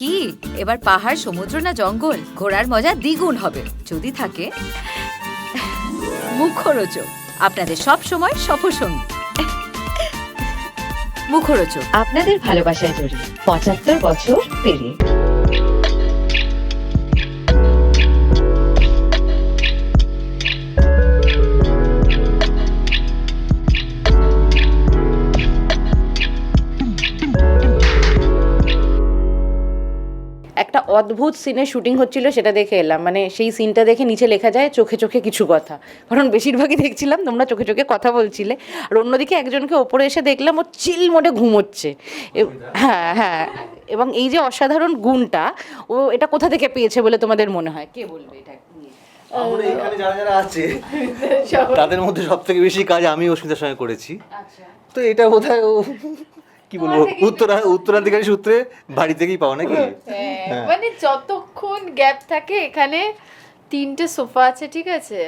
কি এবার পাহাড়, সমুদ্র না জঙ্গল? ঘোরার মজা দ্বিগুণ হবে যদি থাকে মুখরোচক, আপনাদের সব সময় সফরসঙ্গী। মুখরোচক আপনাদের ভালোবাসায় জড়িয়ে ৭৫ বছর পেরিয়ে। একটা অদ্ভুত সিনের শুটিং হচ্ছিল, সেটা দেখে এলাম। মানে সেই সিনটা দেখে নিচে লেখা যায় চোখে চোখে কিছু কথা, কারণ বেশিরভাগই দেখছিলাম তোমরা চোখে চোখে কথা বলছিলে। আর অন্যদিকে একজনকে ওপরে এসে দেখলাম ও চিল মোডে ঘুমোচ্ছে। হ্যাঁ হ্যাঁ, এবং এই যে অসাধারণ গুণটা ও এটা কোথা থেকে পেয়েছে বলে তোমাদের মনে হয়? কে বলবে এটা নিয়ে? আমরা এখানে যারা যারা আছে তাদের মধ্যে সব থেকে বেশি কাজ আমি অস্মিতার সঙ্গে করেছি। তো এটা বোধহয় ও কি বলবো উত্তরাধিকারী সূত্রে বাড়ি থেকেই পাও নাকি? হ্যাঁ, মানে যতক্ষণ গ্যাপ থাকে, এখানে 3টে সোফা আছে, ঠিক আছে,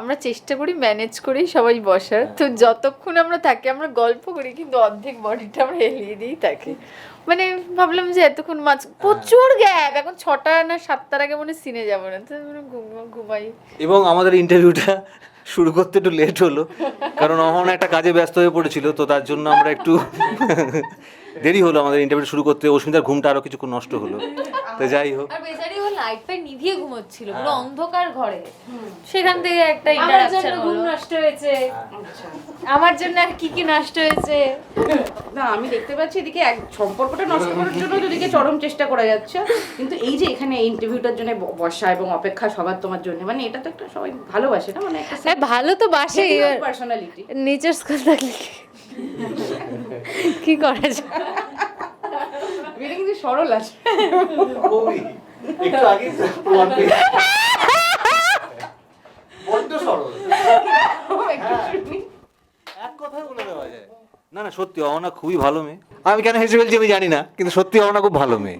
আমরা চেষ্টা করি ম্যানেজ করেই সবাই বসার। তো যতক্ষণ আমরা থাকি আমরা গল্প করি, কিন্তু অর্ধেক বডিটা আমরা এলিয়ে দিয়েই থাকি। মানে ভাবলাম যে এতক্ষণ মাছ প্রচুর গ্যাপ, এখন 6টা না 7টার আগে মনে সিনে যাবো না, তো ঘুমাই। এবং আমাদের ইন্টারভিউটা শুরু করতে একটু লেট হলো, কারণ অহন একটা কাজে ব্যস্ত হয়ে পড়েছিল, তো তার জন্য আমরা একটু দেরি হলো আমাদের ইন্টারভিউ শুরু করতে। অস্মিতার ঘুমটা আরো কিছুক্ষণ নষ্ট হলো। তো যাই হোক, আর বেচারি ও লাইট ফাইট নিভিয়ে ঘুমোচ্ছিল পুরো অন্ধকার ঘরে, সেখান থেকে একটা ইন্টারাকশন হলো। ঘুম নষ্ট হয়েছে, আমার জন্য আর কি কি নষ্ট হয়েছে। না, আমি দেখতে পাচ্ছি এদিকে এক সম্পর্কটা নষ্ট করার জন্য ওদিকে চরম চেষ্টা করা যাচ্ছে, কিন্তু এই যে এখানে ইন্টারভিউটার জন্য বসা এবং অপেক্ষা সবার তোমার জন্য, মানে এটা তো একটা সবাই ভালোবাসে না, মানে একটা হ্যাঁ, ভালো তো বাসে, পার্সোনালিটি। নেচার স্কুল থাকলে কি করা যায়? এটা কিন্তু সরল আছে। একটু আগে প্রমাণ পেয়েছি বড্ড সরল, এক কথায় বলে দেওয়া যায়। না না, সত্যি অহনা খুবই ভালো মেয়ে। আমি কেন হেসে ফেলছি আমি জানি না, কিন্তু সত্যি অহনা খুব ভালো মেয়ে।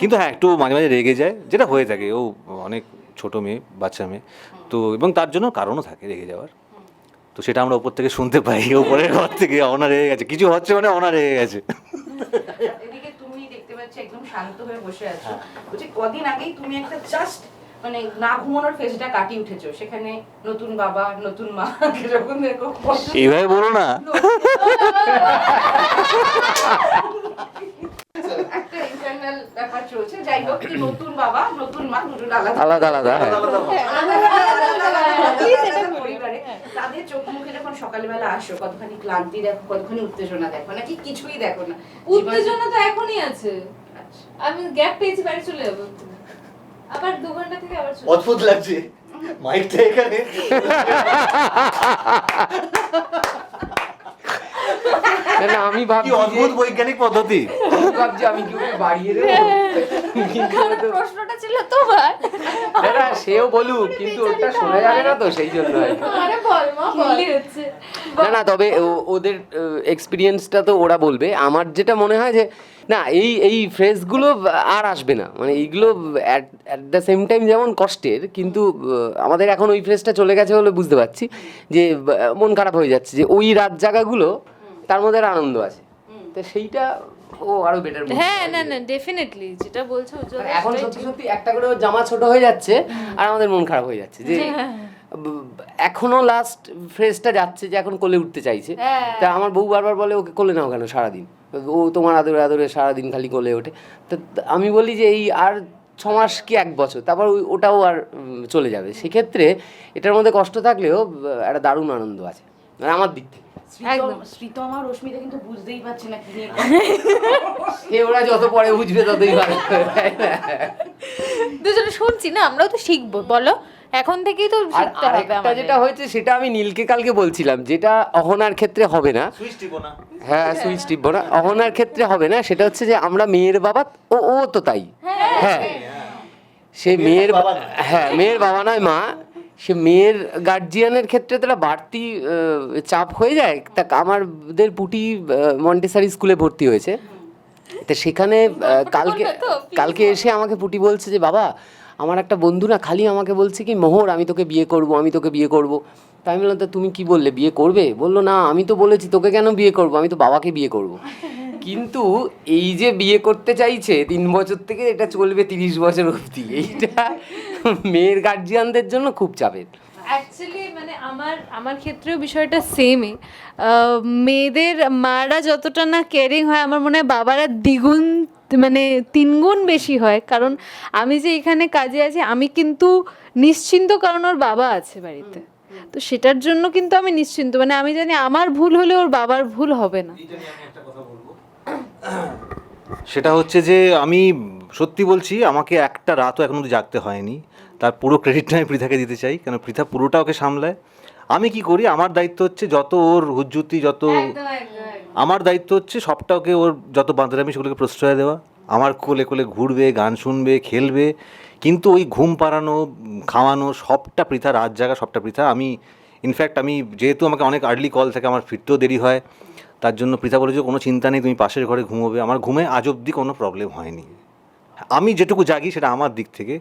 কিন্তু হ্যাঁ, একটু মাঝে মাঝে রেগে যায়, যেটা হয়ে থাকে। ও অনেক ছোট মেয়ে, বাচ্চা মেয়ে তো, এবং তার জন্য কারণও থাকে রেগে যাওয়ার। তো সেটা আমরা উপর থেকে শুনতে পাই, ওপরের ঘর থেকে অহনা রেগে গেছে, কিছু হচ্ছে মানে অহনা রেগে গেছে। এদিকে তুমি দেখতে পাচ্ছি একদম শান্ত হয়ে বসে আছো। বলছি কদিন আগেই তুমি একটা জাস্ট মানে না ঘুমানোর ফেজটা কাটিয়ে উঠেছো, সেখানে নতুন বাবা নতুন মা যখন দেখো এইভাবে বলো না। একটা ইন্টারনাল ব্যাপার চলছে। যাই হোক, কি নতুন বাবা নতুন মা দুটো আলাদা আলাদা আলাদা পরিবারে তাদের চোখ মুখে যখন সকালবেলা আসো, কতখানি ক্লান্তি দেখো, কতখানি উত্তেজনা দেখো, নাকি কিছুই দেখো না? উত্তেজনা তো এখনই আছে। আমি গ্যাপ পেয়েছি, বাড়ি চলে যাবো, আবার 2 ঘন্টা থেকে আবার চলে। অদ্ভুত লাগছে মাইকটা এখানে। না আমি কি ভাবছি অদ্ভুত বৈজ্ঞানিক পদ্ধতি। আমি কি ওকে বাড়িয়ে দেবো? প্রশ্নটা ছিল তোমার। না সেও বলুক, কিন্তু ওটা শোনা যাবে না তো, সেই জন্য আর কি। আরে বল মা, বললি হচ্ছে। না তবে ওদের এক্সপিরিয়েন্সটা তো ওরা বলবে। আমার যেটা মনে হয় যে না, এই ফ্রেজগুলো আর আসবে না, মানে এইগুলো অ্যাট দ্য সেম টাইম যেমন কষ্টের, কিন্তু আমাদের এখন ওই ফ্রেজটা চলে গেছে বলে বুঝতে পারছি যে মন খারাপ হয়ে যাচ্ছে যে ওই রাত জায়গাগুলো তার মধ্যে আর আনন্দ আছে, তো সেইটা ও আরো বেটার। হ্যাঁ না না, ডেফিনেটলি যেটা বলছো উজ্জ্বল, এখন সত্যি সত্যি একটা করে ওর জামা ছোট হয়ে যাচ্ছে আর আমাদের মন খারাপ হয়ে যাচ্ছে যে এখনো লাস্ট ফ্রেজটা যাচ্ছে যে এখন কোলে উঠতে চাইছে। তা আমার বউ বারবার বলে ওকে কোলে নাও কেন সারাদিন, ও তোমার আদরে আদরে সারাদিন খালি কোলে ওঠে। তো আমি বলি যে এই আর 6 মাস কি 1 বছর, তারপর ওটাও আর চলে যাবে। সেক্ষেত্রে এটার মধ্যে কষ্ট থাকলেও একটা দারুণ আনন্দ আছে মানে আমার দিক থেকে। শ্রীতম আর রশ্মিতা কিন্তু বুঝতেই পারছে না কি নিয়ে সে ওরা যত পরে বুঝবে ততই ভালো। দুজনে শুনছি না, আমরাও তো শিখবো, বলো এখন থেকেই তো আর শিখতে হবে আরেকটা আমাদের। যেটা হয়েছে সেটা আমি নীলকে কালকে বলছিলাম, যেটা অহনার ক্ষেত্রে হবে না। হ্যাঁ, সুইচ টিপবো না, অহনার ক্ষেত্রে হবে না। সেটা হচ্ছে যে আমরা মেয়ের বাবা, ও তো তাই। হ্যাঁ, সে মেয়ের মেয়ের বাবা নয় মা, সে মেয়ের গার্জিয়ানের ক্ষেত্রে তো একটা বাড়তি চাপ হয়ে যায়। তা আমাদের পুটি মন্টেসারি স্কুলে ভর্তি হয়েছে, তো সেখানে কালকে এসে আমাকে পুটি বলছে যে বাবা, আমার একটা বন্ধু না খালি আমাকে বলছে কি মোহর আমি তোকে বিয়ে করব, আমি তোকে বিয়ে করব। তাই আমি বললাম তা তুমি কি বললে, বিয়ে করবে? বললো না আমি তো বলেছি তোকে কেন বিয়ে করব, আমি তো বাবাকে বিয়ে করব। কিন্তু এই যে বিয়ে করতে চাইছে 3 বছর থেকে, এটা চলবে 30 বছর অবধি, এইটা মেয়ের গার্জিয়ানদের জন্য খুব চাপের। অ্যাকচুয়ালি মানে আমার ক্ষেত্রেও বিষয়টা সেমই। মেয়েদের মারা যতটা না কেয়ারিং হয়, আমার মনে হয় বাবারা দ্বিগুণ মানে 3 গুণ বেশি হয়। কারণ আমি যে এখানে কাজে আছি আমি কিন্তু নিশ্চিন্ত, কারণ ওর বাবা আছে বাড়িতে, তো সেটার জন্য কিন্তু আমি নিশ্চিন্ত, মানে আমি জানি আমার ভুল হলে ওর বাবার ভুল হবে না। সেটা হচ্ছে যে আমি সত্যি বলছি, আমাকে একটা রাতও এখনো অবধি জাগতে হয়নি। তার পুরো ক্রেডিটটা আমি পৃথাকে দিতে চাই, কারণ পৃথা পুরোটা ওকে সামলায়। আমি কি করি, আমার দায়িত্ব হচ্ছে যত ওর হুজ্জুতি, যত আমার দায়িত্ব হচ্ছে সবটা ওকে, ওর যত বাঁধরামি সেগুলোকে প্রশ্রয় দেওয়া। আমার কোলে কোলে ঘুরবে, গান শুনবে, খেলবে, কিন্তু ওই ঘুম পাড়ানো, খাওয়ানো সবটা পৃথা, রাত জাগা সবটা পৃথা। আমি ইনফ্যাক্ট আমি যেহেতু আমাকে অনেক আর্লি কল থাকে, আমার ফিরতেও দেরি হয়, তার জন্য পৃথা বলেছে কোনো চিন্তা নেই, তুমি পাশের ঘরে ঘুমোবে। আমার ঘুমে আজ অবধি কোনো প্রবলেম হয়নি। আমি যেটুকু জাগি সেটা আমার দিক থেকে,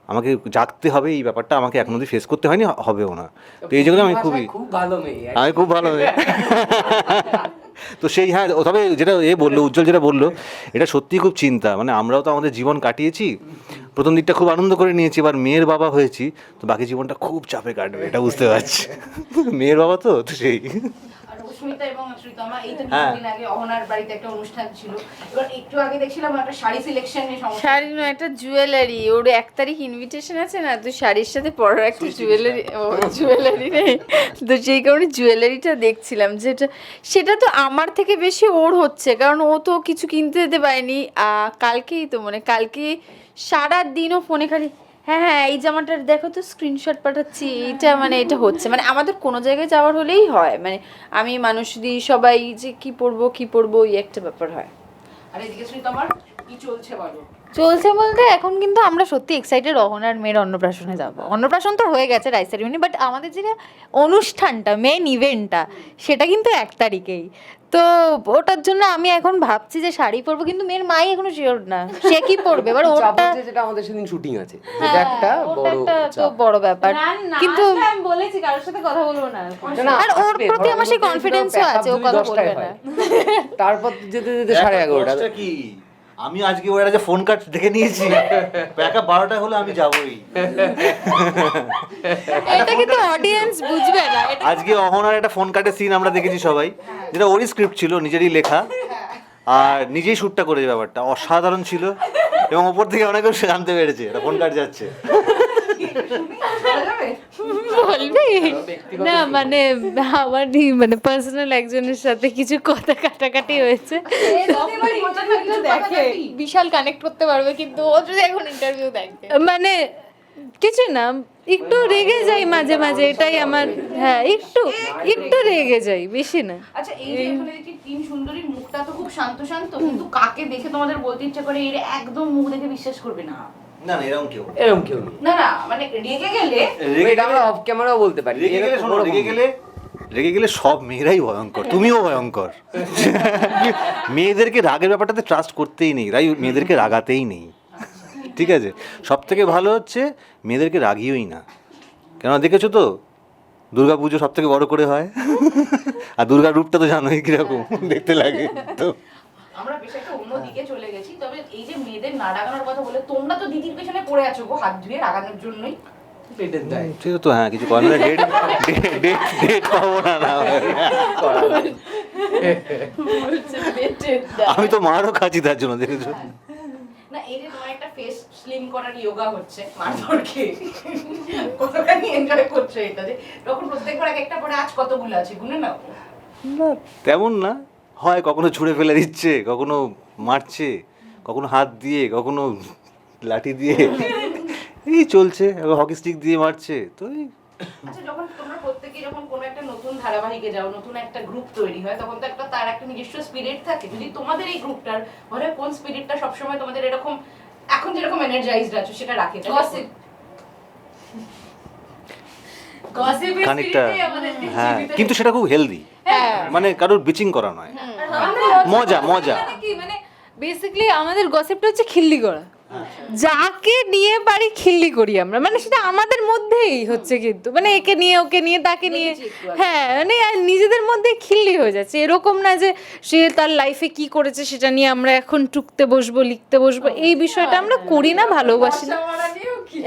আমাকে জাগতে হবে এই ব্যাপারটা আমাকে এখন অবধি ফেস করতে হয়নি, হবেও না। তো এই জন্য আমি খুব ভালো মেয়ে। আমি খুব ভালো মেয়ে। তো সেই হ্যাঁ, তবে যেটা বললো উজ্জ্বল, যেটা বললো এটা সত্যিই খুব চিন্তা। মানে আমরাও তো আমাদের জীবন কাটিয়েছি, প্রথম দিকটা খুব আনন্দ করে নিয়েছি, এবার মেয়ের বাবা হয়েছি, তো বাকি জীবনটা খুব চাপে কাটবে, এটা বুঝতে পারছি। মেয়ের বাবা তো সেই আর সুস্মিতা এবং শ্রীতমা এই তো হ্যাঁ। কিছুদিন আগে অহনার বাড়িতে একটা অনুষ্ঠান ছিল, এবার একটু আগে দেখছিলাম একটা শাড়ি সিলেকশন নিয়ে সমস্যা। শাড়ি নয়, একটা জুয়েলারি। ওর 1 তারিখ ইনভিটেশন আছে না, তো শাড়ির সাথে পরার একটা জুয়েলারি নেই, তো সেই কারণে জুয়েলারিটা দেখছিলাম, সেটা তো আমার থেকে বেশি ওর হচ্ছে, কারণ ও তো কিছু কিনতে যেতে পারেনি। কালকেই তো মানে কালকে সারা দিনও ফোনে খালি হ্যাঁ হ্যাঁ এই জামাটার দেখো তো, স্ক্রিনশট পাঠাচ্ছি, এইটা মানে এটা হচ্ছে, মানে আমাদের কোনো জায়গায় যাওয়ার হলেই হয়, মানে আমি মানুষ দিই সবাই যে কি পরবো এই একটা ব্যাপার হয়। আর এদিকে শ্রীতমার কি চলছে বলো? চলছে বলতে এখন কিন্তু আমরা সত্যি এক্সাইটেড অহনার মেয়ের অন্নপ্রাশনে যাব। অন্নপ্রাশন তো হয়ে গেছে, রাইস সেরিমনি, বাট আমাদের যে অনুষ্ঠানটা, মেন ইভেন্টটা, সেটা কিন্তু 1 তারিখেই। তো ওটার জন্য আমি এখন ভাবছি যে শাড়ি পরবো, কিন্তু মেয়ের মাই এখনো শিওর না সে কি পরবে। এবার ওটা যেটা আমাদের সেদিন শুটিং আছে, এটা একটা ওটা বড় একটা তো চাপ। বড় ব্যাপার, কিন্তু আমি বলেছি কারোর সাথে কথা বলবো না। না, আর ওর আসবে, প্রতি আমার সেই ধরো কনফিডেন্সও pack up আছে, ও যদি কথা 10টায় বলবে হয়। না। তারপর যেতে যেতে 11:30। দশটা কি, আমি আজকে ওরা যে ফোন কার্ড দেখে নিয়েছি, প্যাকআপ 12টা হলে আমি যাবোই। এটা কিন্তু অডিয়েন্স বুঝবে না। আজকে অহনার একটা ফোন কার্ডের সিন আমরা দেখেছি সবাই, যেটা ওরই স্ক্রিপ্ট ছিল, নিজেরই লেখা, আর নিজেই শ্যুটটা করেছে। ব্যাপারটা অসাধারণ ছিল, এবং ওপর থেকে অনেকেও জানতে পেরেছে এটা ফোন কার্ড যাচ্ছে। বলবি না, মানে আমারই মানে পার্সোনাল একজনের সাথে কিছু কথা কাটাকাটি হয়েছে, দেখে বিশাল কানেক্ট করতে পারবে, কিন্তু ও যদি এখন ইন্টারভিউ দেখে মানে কিছু না, একটু রেগে যাই মাঝে মাঝে, এটাই আমার, হ্যাঁ একটু রেগে যাই, বেশি না। আচ্ছা, এই যে এখানে দেখি 3 সুন্দরীর মুখটা তো খুব শান্ত শান্ত, কিন্তু কাকে দেখে তোমাদের বলতে ইচ্ছা করে এর একদম মুখ দেখে বিশ্বাস করবে না? না না, এরকম কেউ এরকম কেউ নেই। না না, মানে রেগে গেলে এটা আমরা অফ ক্যামেরাও বলতে পারি। রেগে গেলে সব মেয়েরাই ভয়ঙ্কর, তুমিও ভয়ঙ্কর। মেয়েদেরকে রাগের ব্যাপারটাতে ট্রাস্ট করতেই নেই, তাই মেয়েদেরকে রাগাতেই নেই, ঠিক আছে? সব থেকে ভালো হচ্ছে মেয়েদেরকে রাগিওই না। কেন দেখেছো তো, দুর্গা পুজো সব থেকে বড় করে হয়, আর দুর্গার রূপটা তো জানোই কিরকম দেখতে লাগে। তো আমরা বেশ একটা অন্য দিকে চলে গেছি, তবে এই যে মেয়েদের না রাগানোর কথা বলে, তোমরা তো দিদির পেছনে পড়ে আছো গো হাত ধুয়ে রাগানোর জন্যই। ঠিক তো, হ্যাঁ কিছু করার নেই, ডেট পাবো না। আমি তো মারও খাচ্ছি তার জন্য, দেখেছো? না, এই যে তোমার একটা ফেস স্লিম করার যোগা হচ্ছে মারধরকে কতখানি এনজয় করছো এটা, যে তখন প্রত্যেকবার একটা পরে আজ কতগুলো আছে গুনে নাও? না তেমন না, হয় কখনো ছুঁড়ে ফেলে দিচ্ছে, কখনো মারছে, কখনো হাত দিয়ে, কখনো লাঠি দিয়ে, এই চলছে, হকি স্টিক দিয়ে মারছে। তো আচ্ছা, যখন তোমরা প্রত্যেকে যখন কোনো একটা নতুন ধারাবাহিকে যাও, নতুন একটা গ্রুপ তৈরি হয়, তখন তো একটা তার একটা নিজস্ব স্পিরিট থাকে। যদি তোমাদের এই গ্রুপটার ঘরে কোন স্পিরিটটা সবসময় তোমাদের এরকম এখন যেরকম এনার্জাইজড আছো সেটা রাখে? খানিকটা, হ্যাঁ, কিন্তু সেটা খুব হেলদি, মানে কারোর বিচিং করা নয়, মজা মজা। কি মানে বেসিক্যালি আমাদের গসিপটা হচ্ছে খিল্লি করা, যাকে নিয়ে পারি খিল্লি করি আমরা, মানে সেটা আমাদের মধ্যেই হচ্ছে, কিন্তু মানে একে নিয়ে ওকে নিয়ে তাকে নিয়ে, হ্যাঁ মানে আর নিজেদের মধ্যে খিল্লি হয়ে যাচ্ছে। এরকম না যে সে তার লাইফে কি করেছে সেটা নিয়ে আমরা এখন টুকতে বসবো, লিখতে বসবো, এই বিষয়টা আমরা করি না, ভালোবাসি না।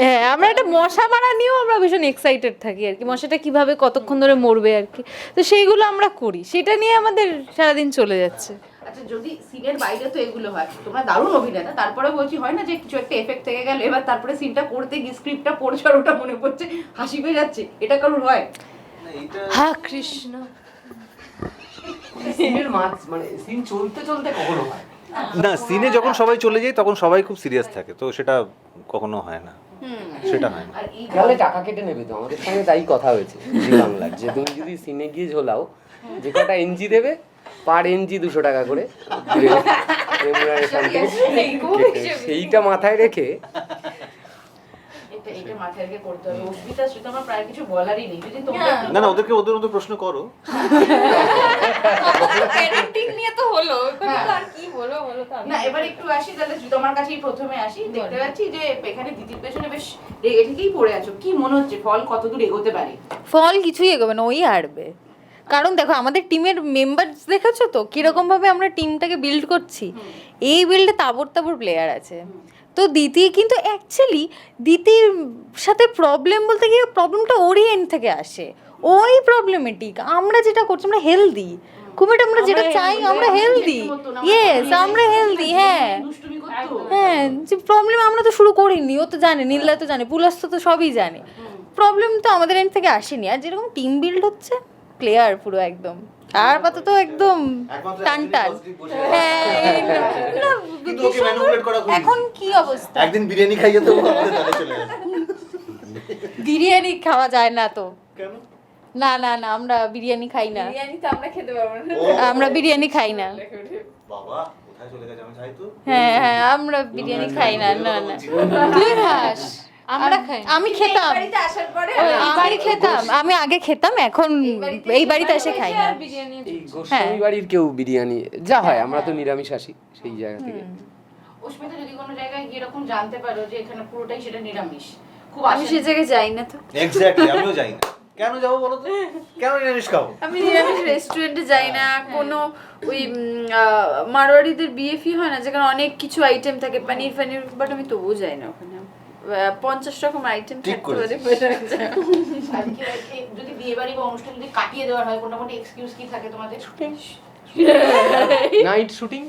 হ্যাঁ, আমরা একটা মশা মারা নিয়েও আমরা ভীষণ এক্সাইটেড থাকি আর কি, মশাটা কিভাবে কতক্ষণ ধরে মরবে আর কি, তো সেইগুলো আমরা করি, সেটা নিয়ে আমাদের সারাদিন চলে যাচ্ছে। আচ্ছা, যদি সিনের বাইরে তো এগুলো হয়, তোমরা দারুণ অভিনেতা, তারপরে বলছি হয় না যে কিছু একটা এফেক্ট থেকে গেল, এবার তারপরে সিনটা করতে গিয়ে স্ক্রিপ্টটা পড়ছো আর ওটা মনে পড়ছে, হাসি পেয়ে যাচ্ছে, এটা কারোর হয়? হা কৃষ্ণ। সিনের মাছ মানে সিন চলতে চলতে কখনো হয় না, সিনে যখন সবাই চলে যায় তখন সবাই খুব সিরিয়াস থাকে, তো সেটা কখনো হয় না, সেটা হয় না। আর এই তাহলে টাকা কেটে নেবে তো, আমাদের সঙ্গে তাই কথা হয়েছে জি বাংলার, যে তুমি যদি সিনে গিয়ে ঝোলাও, যে কটা এনজি দেবে পার এনজি 200 টাকা করে remuneration থেকে কেটে, সেইটা মাথায় রেখে এটা মাথায় রেখে করতে হবে। অস্মিতা সেটা আমার প্রায় কিছু বলারই নেই, যদি তোমরা না না, ওদেরকে ওদের মতো প্রশ্ন করো। প্যারেন্টিং নিয়ে তো হলো, এখানে তো আর কি বলো তো। না, এবার একটু আসি তাহলে, তোমার কাছেই প্রথমে আসি। দেখতে পাচ্ছি যে এখানে দিদির পেছনে বেশ রেগে থেকেই পড়ে আছো, কি মনে হচ্ছে ফল কতদূর এগোতে পারে? ফল কিছুই এগোবে না, ওই হারবে। কারণ দেখো আমাদের টিমের মেম্বার্স দেখেছো তো কিরকম ভাবে আমরা টিমটাকে বিল্ড করছি, এই বিল্ডে তাবড় তাবড় প্লেয়ার আছে। তো দিতি কিন্তু অ্যাকচুয়ালি দিতির সাথে প্রবলেম বলতে গিয়ে প্রবলেমটা ওরই এন্ড থেকে আসে, ওই প্রবলেমেটিক। আমরা যেটা করছি আমরা হেলদি, খুব একটা আমরা যেটা চাই আমরা হেলদি, ইয়েস আমরা হেলদি। হ্যাঁ দুষ্টুমি করতো? হ্যাঁ, যে প্রবলেম আমরা তো শুরু করিনি, ও তো জানে, নীলা তো জানে, পুলাস তো সবই জানে, প্রবলেম তো আমাদের এন্ড থেকে আসেনি। আর যেরকম টিম বিল্ড হচ্ছে, প্লেয়ার পুরো একদম আর পাতা তো একদম টান টান। হ্যাঁ না, কিন্তু ওকে ম্যানিপুলেট করা খুব এখন কি অবস্থা, একদিন বিরিয়ানি খাইয়ে তো আমাদের তালে চলে গেল। বিরিয়ানি খাওয়া যায় না তো? কেন? না না না, আমরা বিরিয়ানি খাই না, বিরিয়ানি তো আমরা খেতে পারবো না। আমরা বিরিয়ানি খাই না। বাবা কোথায় চলে গেছে, আমি চাই তো। হ্যাঁ হ্যাঁ, আমরা বিরিয়ানি খাই না। না না, তুই খাস, আমরা খাই। আমি খেতাম, বাড়িতে আসার পরে আমি খেতাম, আমি আগে খেতাম, এখন এই বাড়িতে এসে খাই না। বিরিয়ানি এই গোস্বামী বাড়ির কেউ বিরিয়ানি যা হয়, আমরা তো নিরামিষ আসি সেই জায়গা থেকে। অস্মিতা, যদি কোনো জায়গায় গিয়ে এরকম জানতে পারো যে এখানে পুরোটাই সেটা নিরামিষ, খুব আমি সে জায়গায় যাই না তো, এক্স্যাক্টলি, আমিও যাই না। কেন যাবো বলো তো, কেন নিরামিষ খাবো? আমি নিরামিষ রেস্টুরেন্টে যাই না, কোনো ওই মারোয়ারিদের বিএফই হয় না যেখানে অনেক কিছু আইটেম থাকে, পনির ফনির, বাট আমি তবুও যাই না ওখানে। 50 রকম আইটেম ঠিক থাকতে পারে। আর কি, যদি বিয়ে বাড়ি বা অনুষ্ঠান যদি কাটিয়ে দেওয়া হয়, মোটামুটি এক্সকিউজ কি থাকে তোমাদের? নাইট শুটিং,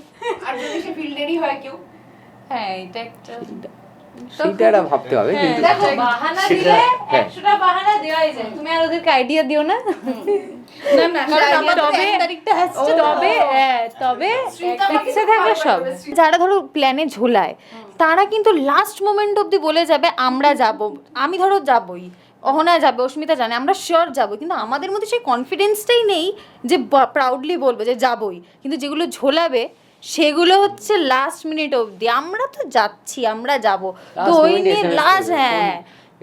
আর যদি সে ফিল্ডেরই হয় কেউ? হ্যাঁ, এটা একটা সেইটা একটা ভাবতে হবে, কিন্তু দেখো বাহানা দিলে 100টা বাহানা দেওয়াই যায়, তুমি আর ওদেরকে আইডিয়া দিও না। না না, কারণ আমার তবে 1 তারিখটা আসছে, তবে তবে ইচ্ছে থাকলে সব। যারা ধরো প্ল্যানে ঝোলায় তারা কিন্তু লাস্ট মোমেন্ট অবধি বলে যাবে আমরা যাব, আমি ধরো যাবই, অহনা যাবে, অস্মিতা জানে আমরা শিওর যাবো, কিন্তু আমাদের মধ্যে সেই কনফিডেন্সটাই নেই যে প্রাউডলি বলবো যে যাবই। কিন্তু যেগুলো ঝোলাবে সেগুলো হচ্ছে লাস্ট মিনিট অবধি আমরা তো যাচ্ছি, আমরা যাব, তো ওই নিয়ে লাস্ট। হ্যাঁ,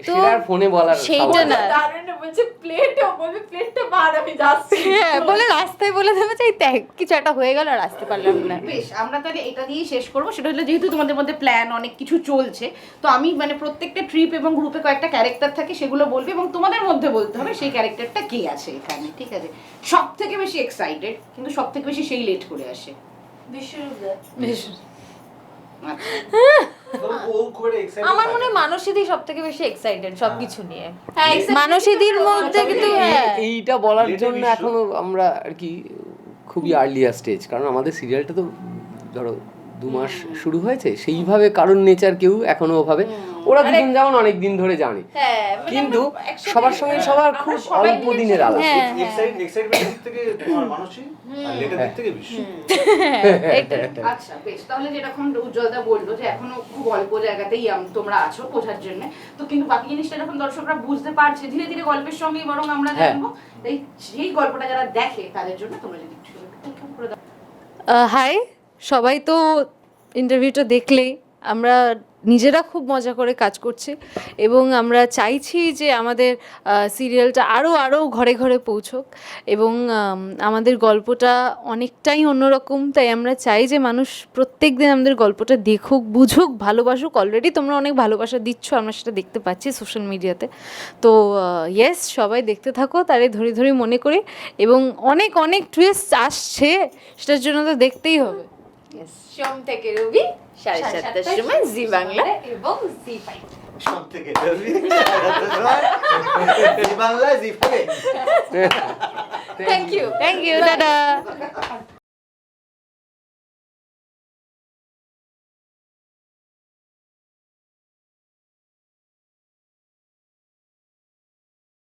তো সেটা আর ফোনে বলার সেইটা না, দারুণ বলছে প্লেটও বলবে প্লেটটা বার, আমি যাচ্ছি। হ্যাঁ বলে রাস্তায় বলে দেবে যে এই কিছু একটা হয়ে গেল আর আসতে পারলাম না। বেশ, আমরা তাহলে এটা দিয়েই শেষ করবো। সেটা হলো যেহেতু তোমাদের মধ্যে প্ল্যান অনেক কিছু চলছে, তো আমি মানে প্রত্যেকটা ট্রিপ এবং গ্রুপে কয়েকটা ক্যারেক্টার থাকে, সেগুলো বলবে এবং তোমাদের মধ্যে বলতে হবে সেই ক্যারেক্টারটা কে আছে এখানে, ঠিক আছে? সব থেকে বেশি এক্সাইটেড, কিন্তু সব থেকে বেশি সেই লেট করে আসে। ও খুব একটা excited আমার থাকে মনে না। হয় মানসীদি সব থেকে বেশি এক্সাইটেড সবকিছু নিয়ে। মানসীদির মধ্যে কিন্তু হ্যাঁ, এইটা বলার Late জন্য বিশ্ব। এখনো আমরা আর কি খুবই আর্লিয়ার স্টেজ, কারণ আমাদের সিরিয়ালটা তো ধরো 2 মাস শুরু হয়েছে, সেইভাবে কারণ নেচার কেউ এখনো ওভাবে, ওরা দুজন যেমন অনেক দিন ধরে জানে, কিন্তু সবার সঙ্গে সবার খুব অল্প দিনের আলাদা। হ্যাঁ এক্সাইটমেন্ট দিক থেকে তোমার মানসী, আর লেটের দিক থেকে বিশ্ব। আচ্ছা বেশ, তাহলে যেরকম উজ্জ্বলদা বললো যে এখনো খুব অল্প জায়গাতেই তোমরা আছো বোঝার জন্য, তো কিন্তু বাকি জিনিসটা যখন দর্শকরা বুঝতে পারছে ধীরে ধীরে গল্পের সঙ্গেই বরং আমরা জানবো, তাই সেই গল্পটা যারা দেখে তাদের জন্য তোমরা যদি একটু করে দাও। হাই সবাই, তো ইন্টারভিউটা দেখলেই আমরা নিজেরা খুব মজা করে কাজ করছি এবং আমরা চাইছি যে আমাদের সিরিয়ালটা আরও ঘরে ঘরে পৌঁছোক এবং আমাদের গল্পটা অনেকটাই অন্যরকম, তাই আমরা চাই যে মানুষ প্রত্যেক দিন আমাদের গল্পটা দেখুক, বুঝুক, ভালোবাসুক। অলরেডি তোমরা অনেক ভালোবাসা দিচ্ছ, আমরা সেটা দেখতে পাচ্ছি সোশ্যাল মিডিয়াতে। তো ইয়েস, সবাই দেখতে থাকো, তারে ধরে ধরে মনে করি, এবং অনেক অনেক টুইস্ট আসছে, সেটার জন্য তো দেখতেই হবে। সোম থেকে রবি 7:30টার সময় জি বাংলা এবং জি5। সব থেকে Zee Bangla Zee5. Thank you, thank you, tata.